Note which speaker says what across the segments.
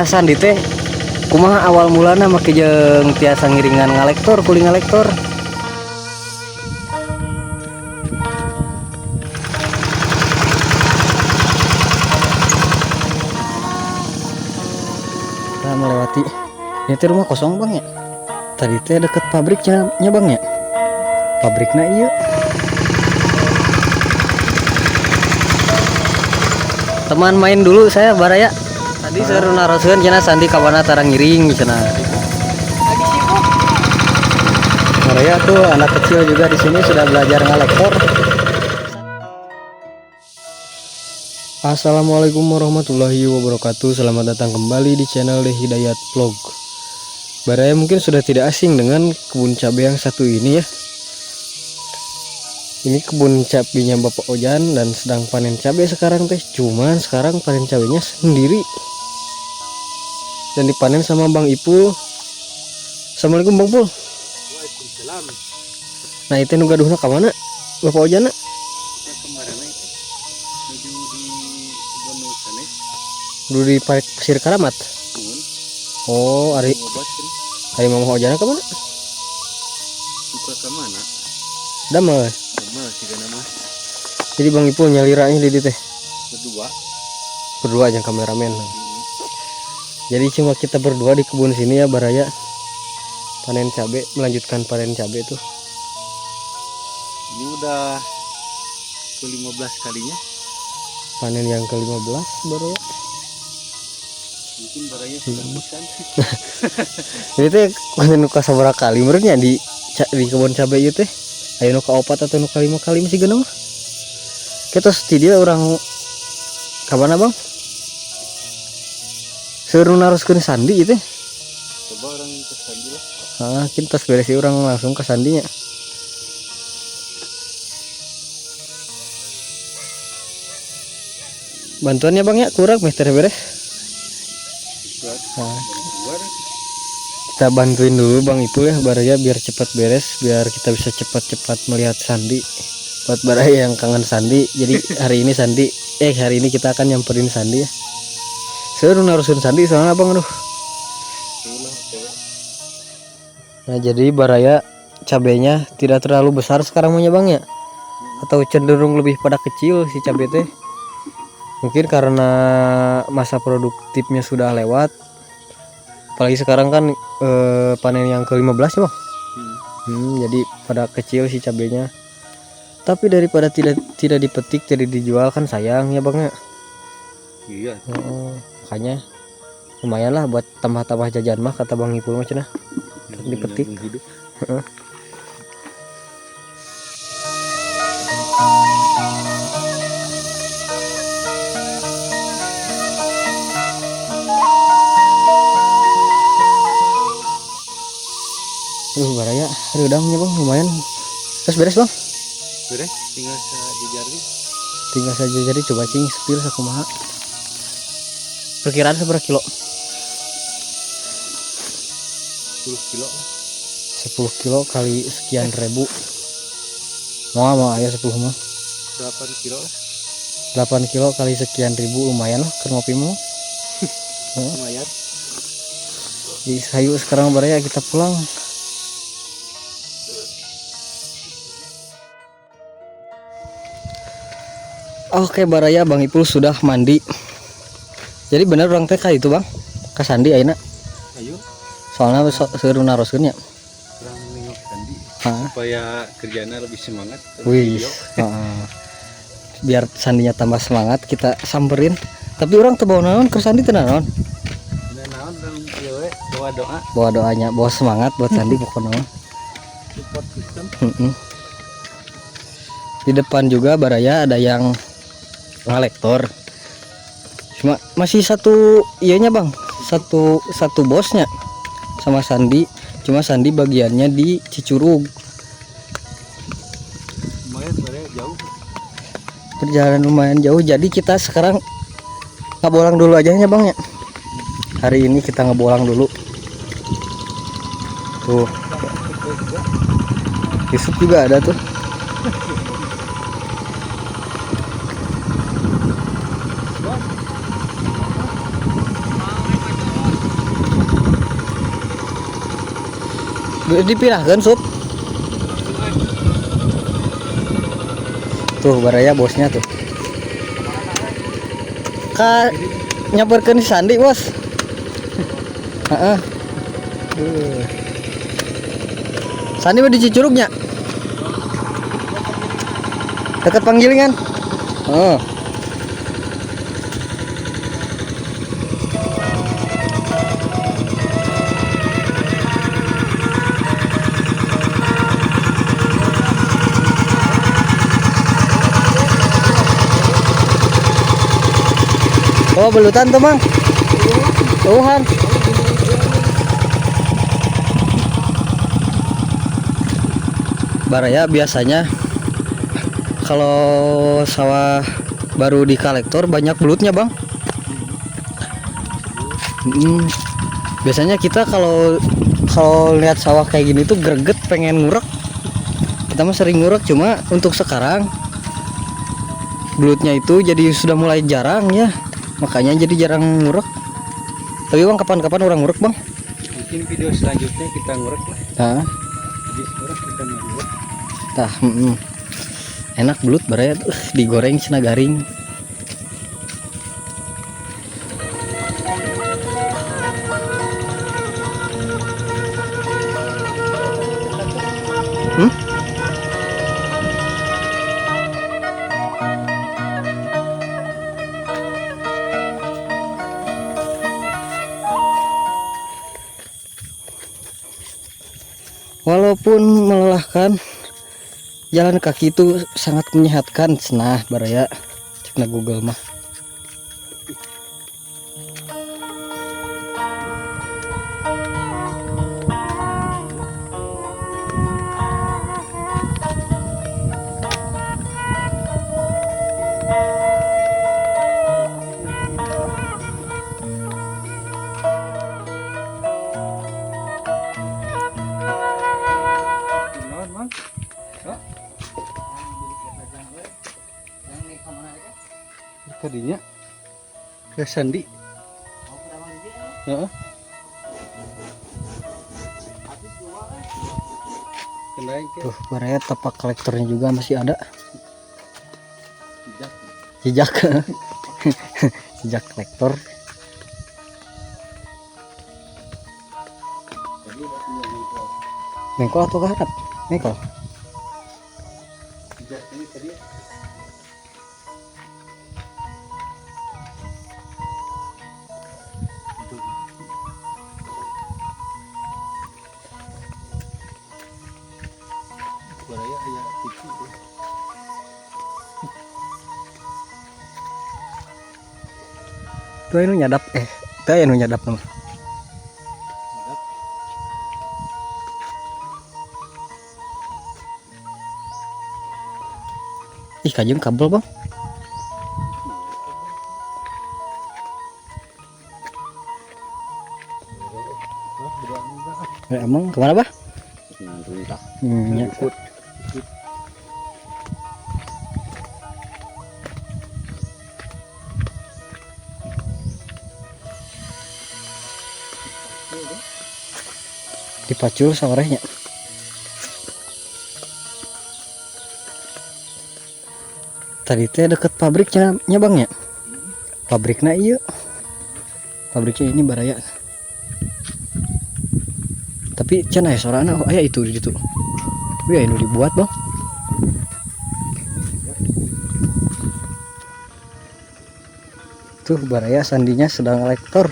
Speaker 1: Sandi teh kumaha awal mulana make jeung tiasa ngiringan ngalektor kuling ngalektor. Kita melewati ini teh rumah kosong Bang ya. Tadi teh deket pabriknya Bang ya. Pabriknya iya. Teman main dulu saya baraya. Tadi seru naroseun cenah Sandi kawana tarang ngiring cenah. Lagi sibuk. Baraya tuh anak kecil juga di sini sudah belajar ngalektor. Assalamualaikum warahmatullahi wabarakatuh. Selamat datang kembali di channel The Hidayat Vlog. Baraya mungkin sudah tidak asing dengan kebun cabai yang satu ini ya. Ini kebun cabainya Bapak Ojan dan sedang panen cabai sekarang teh. Cuman sekarang panen cabainya sendiri. Dan dipanen sama Bang Ipul. Assalamualaikum Bang Pul.
Speaker 2: Waalaikumsalam.
Speaker 1: Nah itu nu gaduhna ka mana Bapak Ojan?
Speaker 2: Kita kemarin menuju di kebun sana.
Speaker 1: Dulu di Pasir Karamat. Oh, ari Mama Ojan ka mana?
Speaker 2: Buka ke mana?
Speaker 1: Damel.
Speaker 2: Damel sih nama.
Speaker 1: Jadi Bang Ipul nyaliranya di teh. Berdua aja kameramen. Jadi cuma kita berdua di kebun sini ya Baraya. Panen cabai, melanjutkan panen cabai tuh.
Speaker 2: Ini udah ke-15 kalinya.
Speaker 1: Panen yang ke-15 Baraya.
Speaker 2: Mungkin Baraya sudah bosan.
Speaker 1: Jadi teh panen ka sabaraha kali menurutnya di kebun cabai ieu teh? Aya nu ka 4 atau nu ka 5 kali masih geuneuh mah. Kita studio orang ka mana Bang? Seru naroskeun Sandi itu.
Speaker 2: Coba orang ke Sandi lah.
Speaker 1: Kita beres orang langsung ke Sandinya. Bantuannya Bang ya kurang meter beres. Kita bantuin dulu Bang itu ya Baraya biar cepat beres, biar kita bisa cepat-cepat melihat Sandi. Buat Baraya yang kangen Sandi. Jadi hari ini kita akan nyamperin Sandi ya. Seru narusin Sandi soalnya Bang aduh. Nah jadi Baraya cabenya tidak terlalu besar sekarang punya Bang ya, atau cenderung lebih pada kecil si cabai teh. Mungkin karena masa produktifnya sudah lewat. Apalagi sekarang kan panen yang ke-15 ya Bang. Jadi pada kecil si cabenya. Tapi daripada tidak dipetik jadi dijual kan sayang ya Bang ya.
Speaker 2: Iya.
Speaker 1: Makanya lumayan lah buat tambah-tambah jajan mah kata Bang Ipul mah cenah. Dipetik. Baraya redangnya Bang lumayan. Terus beres Bang?
Speaker 2: Beres, tinggal sajajari.
Speaker 1: Tinggal saja jadi coba cing sepil sakumaha. Perkiraan seberapa kilo?
Speaker 2: 10 kilo lah.
Speaker 1: 10 kilo kali sekian ribu. Mau ayah 10 mah.
Speaker 2: 8 kilo lah.
Speaker 1: 8 kilo kali sekian ribu lumayan lah ke ngopimu.
Speaker 2: Lumayan.
Speaker 1: Di sayu sekarang Baraya kita pulang. Oke Baraya Bang Ipul sudah mandi. Jadi bener orang TK itu Bang ke Sandi ayeuna.
Speaker 2: Ayo.
Speaker 1: Soalnya seru naroskeun ya.
Speaker 2: Kurang nengok Sandi supaya kerjanya lebih semangat.
Speaker 1: Wih. Biar Sandinya tambah semangat kita samperin. Tapi orang teu bawa naon ke Sandi teu naon.
Speaker 2: Naon orang dewe bawa doa.
Speaker 1: Bawa doanya, bawa semangat buat Sandi pokoknya.
Speaker 2: Support system.
Speaker 1: Di depan juga Baraya ada yang ngalektor. Cuma masih satu iyanya Bang, satu bosnya sama Sandi. Cuma Sandi bagiannya di Cicurug.
Speaker 2: Lumayan jauh.
Speaker 1: Perjalanan lumayan jauh. Jadi kita sekarang ngebolang dulu aja ya Bang ya. Hari ini kita ngebolang dulu. Tuh. Kisut juga ada tuh. Dipindahkan sup. Tuh baraya bosnya tuh. Nyamperkeun si Sandi bos. Heeh. Sandi mah di Cicurugnya. Dekat Panggilingan. Oh. Oh, belutan tuh, Mang. Tuhan. Baraya biasanya kalau sawah baru di kolektor banyak belutnya, Bang. Biasanya kita kalau lihat sawah kayak gini tuh greget pengen ngurek. Kita mah sering ngurek, cuma untuk sekarang belutnya itu jadi sudah mulai jarang ya. Makanya jadi jarang ngurek. Tapi Bang, kapan-kapan orang ngurek, Bang?
Speaker 2: Mungkin video selanjutnya kita ngurek lah.
Speaker 1: Nah,
Speaker 2: Habis ngurek kita ngurek.
Speaker 1: tah, enak belut baraya tuh digoreng cenah garing. Walaupun melelahkan, jalan kaki itu sangat menyehatkan cenah baraya. Cek na Google mah.
Speaker 2: Tadinya ke Sandi. Heeh.
Speaker 1: Tuh baraya tapak kolektornya juga masih ada. Jejak. Jejak kolektor. Mengkol atau kahat? Mengkol.
Speaker 2: Baraya aya TV tuh.
Speaker 1: Tuh anu nyadap tuh anu nyadap nama. Ih, kajeng kabel, Bang. Emang kemana, Bah? Ya. Dipacul sawarehnya. Tadi teh deket pabriknya Bang ya. Pabriknya iya. Pabriknya ini baraya. Tapi can aya sorana aya itu di situ. Wih, ini dibuat, Bang. Tuh baraya sandinya sedang lektor.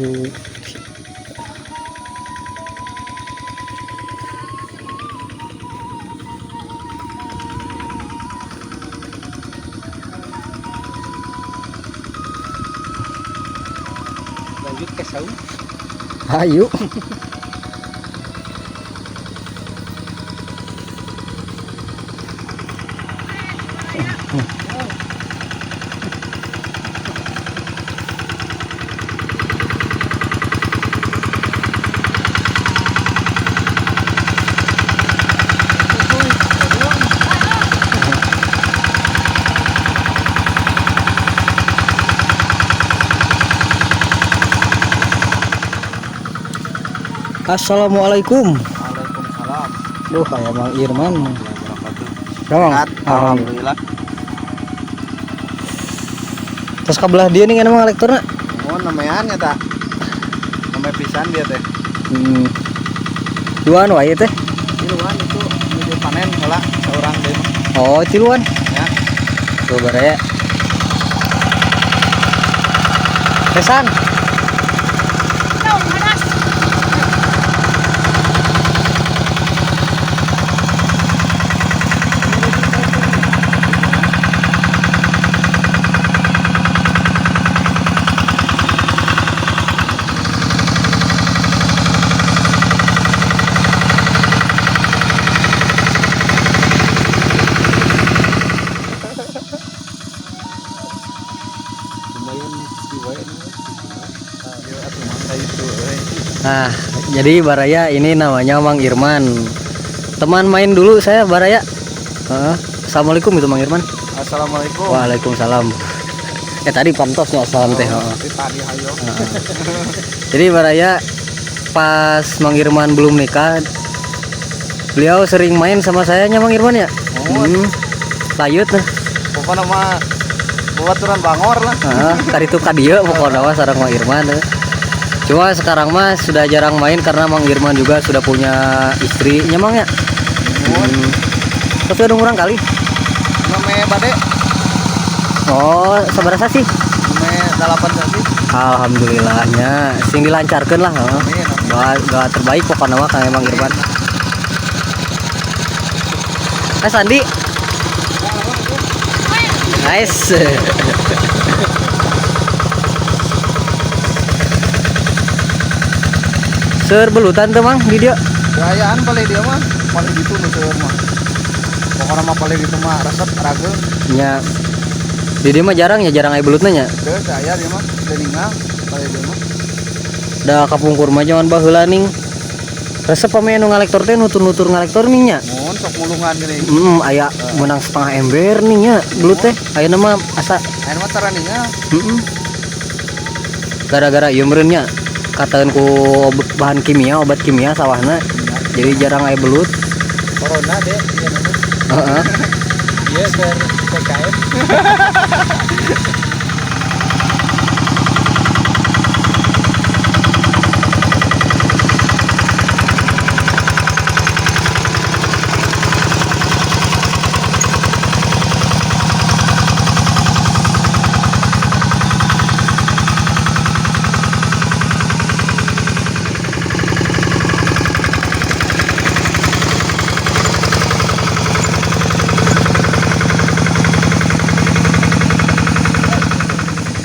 Speaker 1: Tuh.
Speaker 2: Lanjut ke saung.
Speaker 1: Ayo. Assalamualaikum.
Speaker 3: Waalaikumsalam.
Speaker 1: Duh, kayak Mang Irman.
Speaker 3: Sehat,
Speaker 1: Alhamdulillah. Terus kabelah dia nih kan emang elektorna.
Speaker 3: Oh, namanya tak. Namanya pisan dia teh.
Speaker 1: Duaan wae teh.
Speaker 3: Tiluan itu menuju panen heula seorang deh.
Speaker 1: Oh, tiluan.
Speaker 3: Ya.
Speaker 1: Tuh baraya. Pesan.
Speaker 2: Lumayan riwayat itu.
Speaker 1: Nah, jadi Baraya ini namanya Mang Irman. Teman main dulu saya Baraya. Assalamualaikum itu Mang Irman.
Speaker 3: Assalamualaikum.
Speaker 1: Waalaikumsalam. Tadi pamtosnya salam teh.
Speaker 3: Tadi hayo.
Speaker 1: Jadi Baraya pas Mang Irman belum nikah, beliau sering main sama saya nya Mang Irman ya. Layut nah.
Speaker 3: Pokoknya mah baturan bangor lah.
Speaker 1: Tadi tuh kadieu pokoknya mah sareng Mang Irman. Cuma sekarang mah sudah jarang main karena Mang Irman juga sudah punya istrinya Mang ya. Tapi ada kurang kali.
Speaker 3: Namanya bade.
Speaker 1: Oh, sabarasa sih?
Speaker 3: Namanya 8 sasi.
Speaker 1: Alhamdulillahnya sing dilancarkan lah. Doa terbaik pokoknya mah kayak Mang Irman. Sandi. Nice. Serbelutan tuh Mang di dia.
Speaker 3: Gayaan paling dia mah paling gitu nu seueur mah. Pokoknya mah paling gitu mah resep ragel.
Speaker 1: Nya di dia mah jarang aya belutna nya.
Speaker 3: Teu aya dia mah deningal paling dia mah.
Speaker 1: Da kapungkur mah jangan baheula ning. Resep pamain nu ngalektor teh nutur-nutur ngalektor nih nya.
Speaker 3: Mun sok mulungan gini.
Speaker 1: Aya menang setengah ember nih nya belut teh. Ayeuna mah asa
Speaker 3: Ayeuna mah taraningal.
Speaker 1: Gara-gara ieu meureun nya katakan ku bahan kimia, obat kimia sawahna. Jadi jarang aya belut.
Speaker 3: Corona deh, iya nama.
Speaker 1: Heeh.
Speaker 3: Iya ker PKM.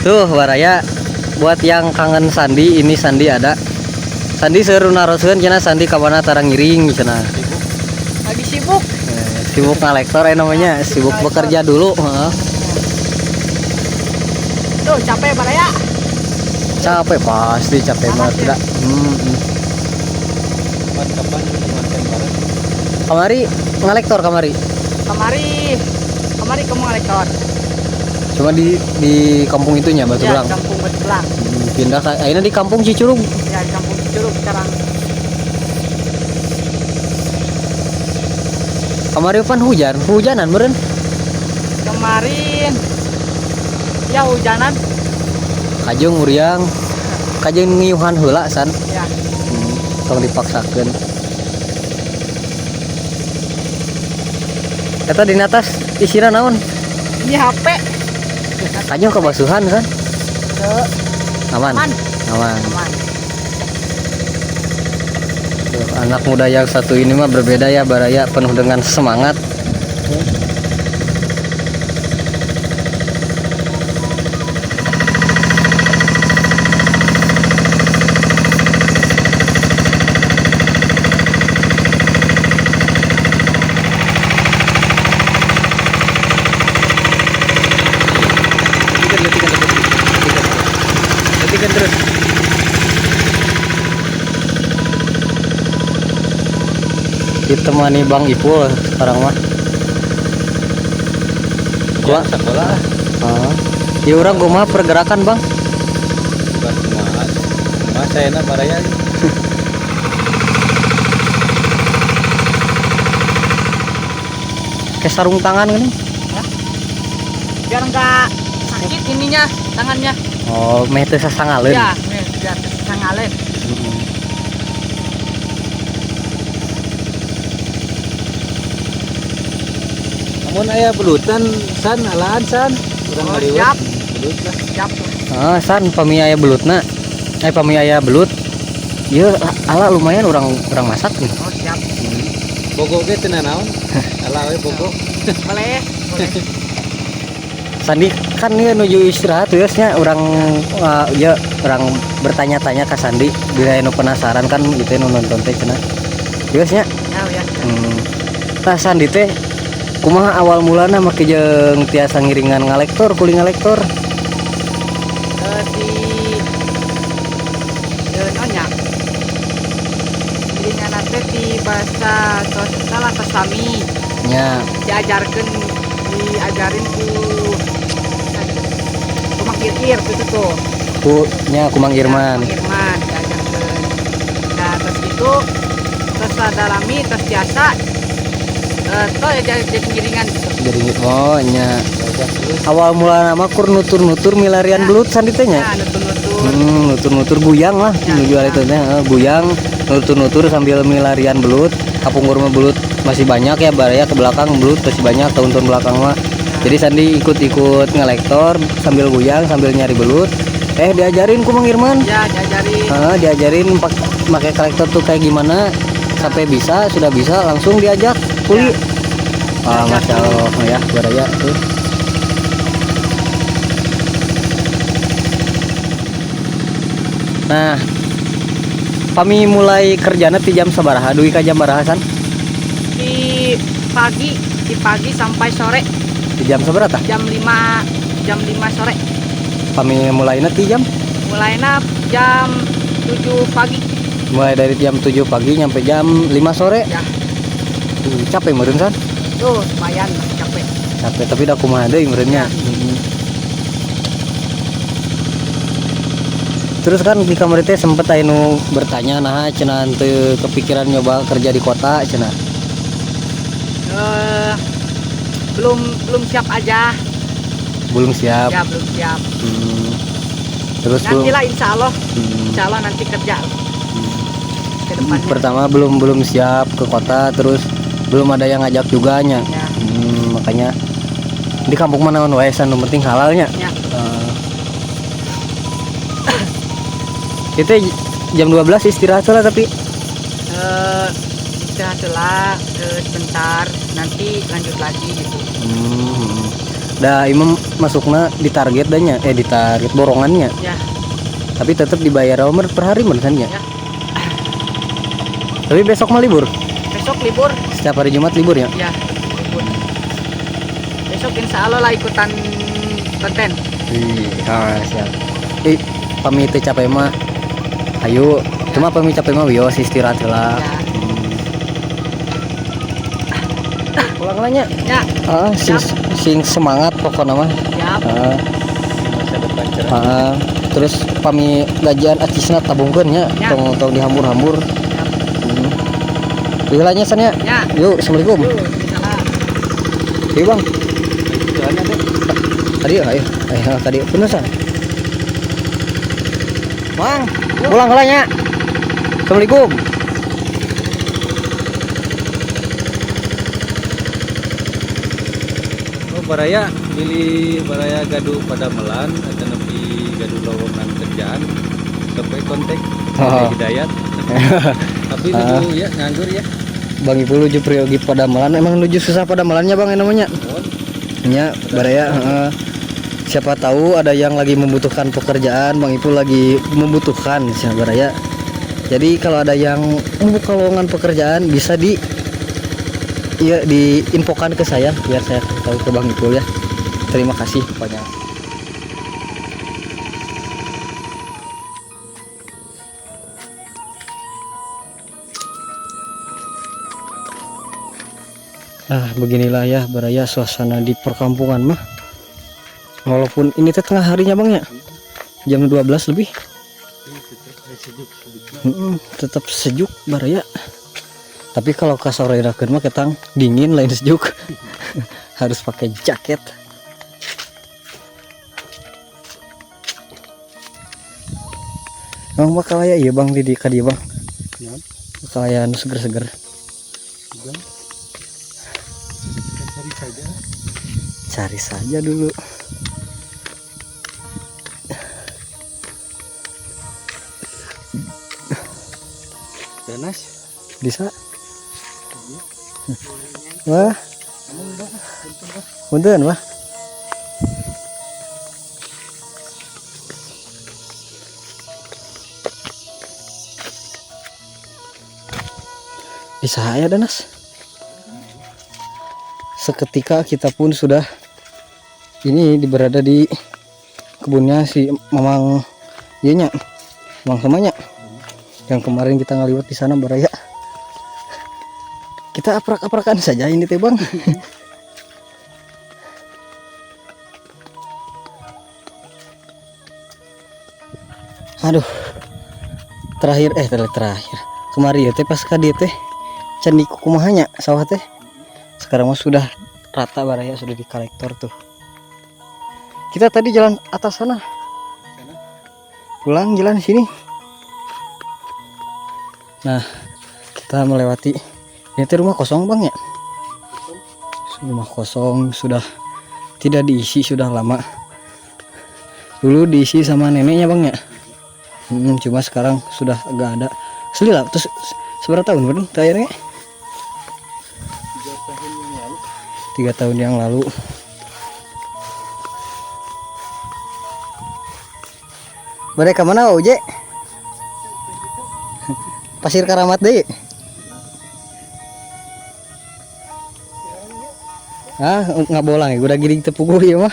Speaker 1: Tuh Baraya buat yang kangen Sandi, ini Sandi ada. Sandi seru naroskeun cenah Sandi ka mana tarang ngiring cenah.
Speaker 3: Lagi sibuk.
Speaker 1: Sibuk ngalektor namanya, sibuk bekerja dulu,
Speaker 3: Tuh capek Baraya.
Speaker 1: Capek pasti capek mah tidak.
Speaker 2: Kapan kemarin bareng?
Speaker 1: Kamari ngalektor kamari.
Speaker 3: Kemari kamu ngalektor.
Speaker 1: Cuma di kampung itunya Batu
Speaker 3: Ya,
Speaker 1: Belang.
Speaker 3: kampung Batu Belang.
Speaker 1: Pindah akhirnya di kampung Cicurug.
Speaker 3: Ya, di kampung Cicurug sekarang.
Speaker 1: Kamari pan hujanan meureun.
Speaker 3: Kemarin ya hujanan.
Speaker 1: Kajeng muriang. Kajeng ngiyuhan heula san.
Speaker 3: Ya.
Speaker 1: Tong dipaksakeun. Eta di atas isina naon?
Speaker 3: Ini HP.
Speaker 1: Kajeng kebasuhan kan? Aman.
Speaker 3: Aman.
Speaker 1: Tuh, anak muda yang satu ini mah berbeda ya Baraya, penuh dengan semangat. Letikan terus. Ditemani Bang Ipul sekarang mah. Gua
Speaker 2: sekolah.
Speaker 1: Ya orang kumaha pergerakan Bang.
Speaker 2: Bukan kumaha. Kumaha saya na Baraya.
Speaker 1: pakai sarung tangan kan?
Speaker 4: Biar enggak sakit ininya tangannya.
Speaker 1: Oh, meh teu sasangaleun.
Speaker 4: Ya, biar sangalen.
Speaker 2: Namun aya belutan san alaan san. Urang
Speaker 4: Oh,
Speaker 2: ngaliwat.
Speaker 4: siap.
Speaker 2: Belut lah.
Speaker 4: Siap.
Speaker 1: Ah, san pami aya belutna. Pami aya belut. Ieu ala lumayan orang masak nih.
Speaker 4: Oh, siap.
Speaker 2: Bogo ge teu naon. Ala we bogo.
Speaker 4: Boleh.
Speaker 1: Sandi kan dia nuju istirahat nya orang ya orang bertanya-tanya ke Sandi bila anu penasaran kan gitu nu nonton teh cenah. Nya.
Speaker 4: Ya.
Speaker 1: Nah Sandi teh kumaha awal mulana make jeung tiasa ngiringan ngalektor kuli ngalektor.
Speaker 4: Nyonya. Dirinya nate di bahasa sosial atau sami.
Speaker 1: Nya.
Speaker 4: Diajarin ku Kumangir gitu tuh.
Speaker 1: Kumang Irman.
Speaker 4: Irman diajarkan. Nah terus itu terus dalami terus biasa toh ya jadi giringan gitu.
Speaker 1: Jadi oh nya. Awal mula nama kur nutur milarian belut Sandi teh nya.
Speaker 4: Nah nutur-nutur.
Speaker 1: Nutur guyang lah menuju itu teh guyang nutur sambil milarian belut. Kapungkur mah belut masih banyak ya baraya ke belakang belut masih banyak tahun-tahun belakang mah. Jadi Sandi ikut ngelektor sambil guyang sambil nyari belut. Diajarin ku Mang Irman.
Speaker 4: Ya diajarin.
Speaker 1: Diajarin pakai kolektor tuh kayak gimana sampai sudah bisa langsung diajak kuli. Masya Allah ya baraya tuh. Nah, kami mulai kerjanya di jam sabaraha duwi ka jam baraha san?
Speaker 4: Di pagi sampai sore.
Speaker 1: Di jam sabaraha?
Speaker 4: Jam 5 sore.
Speaker 1: Kami mulainya di jam?
Speaker 4: Mulainya jam 7 pagi.
Speaker 1: Mulai dari jam 7 pagi nyampe jam 5 sore.
Speaker 4: Ya.
Speaker 1: Capek meureun san?
Speaker 4: Tuh, lumayan capek.
Speaker 1: Capek tapi udah kumaha deui meureunnya. Terus kan di kamar teh sempet anu bertanya nah cenah teu kepikiran nyoba kerja di kota cenah.
Speaker 4: Belum siap aja.
Speaker 1: Belum siap.
Speaker 4: Ya, belum siap.
Speaker 1: Terus
Speaker 4: Nanti lah insya Allah nanti kerja ke depannya.
Speaker 1: Pertama belum siap ke kota, terus belum ada yang ngajak juga nya.
Speaker 4: Ya.
Speaker 1: Makanya di kampung mana wae san nu penting halalnya.
Speaker 4: Ya.
Speaker 1: Itu jam 12 istirahat lah tapi
Speaker 4: Istirahat lah sebentar nanti lanjut lagi gitu.
Speaker 1: Dah imam masuknya di target danya di target borongannya.
Speaker 4: Ya.
Speaker 1: Tapi tetap dibayar per hari benernya.
Speaker 4: Ya.
Speaker 1: Tapi besok mah libur.
Speaker 4: Besok libur.
Speaker 1: Setiap hari Jumat libur ya?
Speaker 4: Ya, libur. Besok insya Allah lah ikutan konten.
Speaker 1: Siap. Pamit capek mah. Ayo, cuma pamit capek mah wios istirahat lah.
Speaker 4: Ya.
Speaker 1: Pulang lah nya.
Speaker 4: Ya.
Speaker 1: Sing semangat pokoknya mah.
Speaker 4: Siap.
Speaker 2: Masa depan cerah.
Speaker 1: Terus pami gajian acisna tabungkeun nya,
Speaker 4: Ya.
Speaker 1: tong dihambur-hambur. Bilanya san ya.
Speaker 4: Ya.
Speaker 1: Yuk, assalamualaikum.
Speaker 4: Salah.
Speaker 1: Yuk bang.
Speaker 2: Jalan ada.
Speaker 1: Tadi ayo. Tadi bener san. Bang, pulang lah nya. Assalamualaikum.
Speaker 2: Baraya milih baraya gaduh pada melan atau nepi gaduh lowongan kerjaan sampai kontak Hidayat. Tapi nuju ya nganggur ya.
Speaker 1: Bang Ibu nuju Priyogi Padamelan, emang nuju susah Padamelannya bang namanya? Nya baraya. Siapa tahu ada yang lagi membutuhkan pekerjaan, Bang Ibu lagi membutuhkan baraya. Jadi kalau ada yang membuka lowongan pekerjaan bisa diinfokan ke saya biar saya tahu ke Bang Ipul ya. Terima kasih pokoknya. Beginilah ya baraya suasana di perkampungan mah. Walaupun ini tengah harinya Bang ya. Jam 12 lebih. Tetap sejuk baraya. Tapi kalau ke sore rakeun mah ketang dingin lain sejuk. harus pakai jaket. Bang bakal ya iya bang di dia bang.
Speaker 3: Ya.
Speaker 1: Bakal ya anu seger-seger.
Speaker 3: Dan cari saja.
Speaker 1: Cari saja dulu.
Speaker 3: Danas.
Speaker 1: Bisa. Wah. Punten wah. Bisa ya Danas. Seketika kita pun sudah ini berada di kebunnya si Mamang ianya, Mamang samanya. Yang kemarin kita ngaliwat di sana Baraya. Kita aprak-aprakan saja ini teh bang. Aduh. Terakhir kemarin ya teh pas ka dieu teh can di kumahanya sawah teh. Sekarang mah sudah rata Baraya, sudah di kolektor tuh. Kita tadi jalan atas sana. Pulang jalan sini. Nah, kita melewati ini teh rumah kosong bang ya. Rumah kosong sudah tidak diisi sudah lama. Dulu diisi sama neneknya bang ya. Cuma sekarang sudah agak ada. Asli lah, terus seberapa tahun bang terakhirnya? 3 tahun yang lalu. Mereka mana Uje? Pasir Karamat deh. Nggak bolang ya, udah giring tepuk ya mah.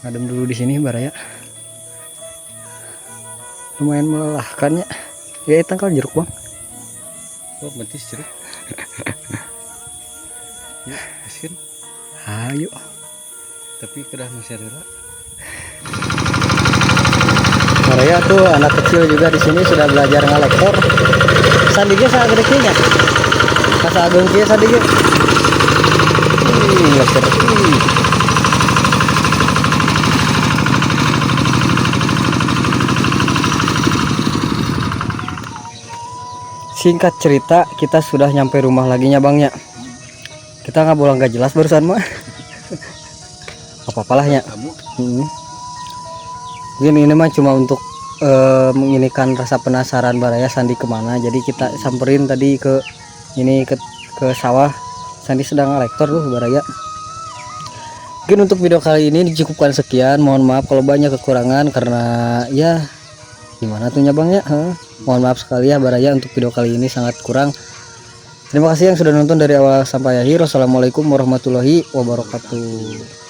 Speaker 1: Ngadem dulu di sini Baraya. Lumayan melelahkan ya. Ya tangkal jeruk bang.
Speaker 2: Oh mentis jeruk. Yuk kasih.
Speaker 1: Ayo.
Speaker 2: Tapi kedah masih rela.
Speaker 1: Baraya tuh anak kecil juga di sini sudah belajar ngalektor. Sandinya sangat gede-gedenya. Masa agung kia sandinya. Lektor. Singkat cerita kita sudah nyampe rumah lagi nya bang ya. Kita nggak bolang nggak jelas barusan mah. Apa-apalah ya. Mungkin ini mah cuma untuk menginikan rasa penasaran Baraya Sandi kemana. Jadi kita samperin tadi ke ini ke sawah. Sandi sedang ngelektor tuh Baraya. Mungkin untuk video kali ini dicukupkan sekian. Mohon maaf kalau banyak kekurangan karena ya gimana tuh bang ya. Mohon maaf sekali ya Baraya untuk video kali ini sangat kurang. Terima kasih yang sudah nonton dari awal sampai akhir. Wassalamualaikum warahmatullahi wabarakatuh.